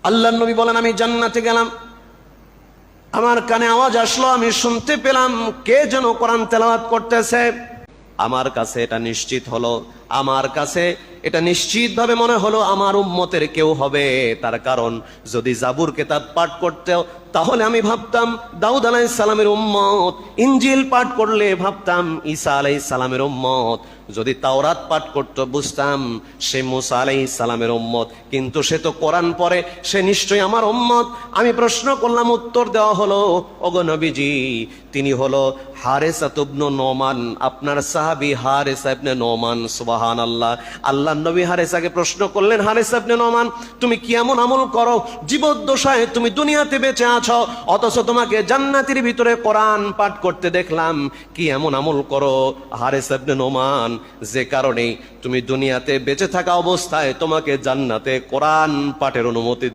আল্লাহর নবী বলেন, আমি জান্নাতে গেলাম, আমার কানে আওয়াজ আসলো, আমি শুনতে পেলাম কে যেন কোরআন তেলাওয়াত করতেছে। আমার কাছে এটা নিশ্চিত হলো, আমার কাছে এটা নিশ্চিতভাবে মনে হলো আমার উম্মতের কেউ হবে। তার কারণ যদি জাবুর কিতাব পাঠ করতেও তাহলে আমি ভাবতাম দাউদ আলাইহিস সালামের উম্মত, ইনজিল পাঠ করলে ভাবতাম ঈসা আলাইহিস সালামের উম্মত, যদি তাওরাত পাঠ করতে বুঝতাম সে মুসা আলাইহিস সালামের উম্মত, কিন্তু সে তো কোরআন পড়ে, সে নিশ্চয়ই আমার উম্মত। আমি প্রশ্ন করলাম, উত্তর দেওয়া হলো, ওগো নবীজি, তিনি হলো হারেসা ইবনে নোমান, আপনার সাহাবী হারেসা ইবনে নোমান। সুবহানাল্লাহ। আল্লাহ নবী হারেসাকে প্রশ্ন করলেন, হারেসা ইবনে নোমান, তুমি কি এমন আমল করো জীবদ্দশায় তুমি দুনিয়াতে বেঁচে আছো, অথচ তোমাকে জান্নাতের ভিতরে কোরআন পাঠ করতে দেখলাম, কি এমন আমল করো হারেসা ইবনে নোমান যে কারণে তুমি দুনিয়াতে বেঁচে থাকা অবস্থায় তোমাকে জান্নাতে কোরআন পাঠের অনুমতি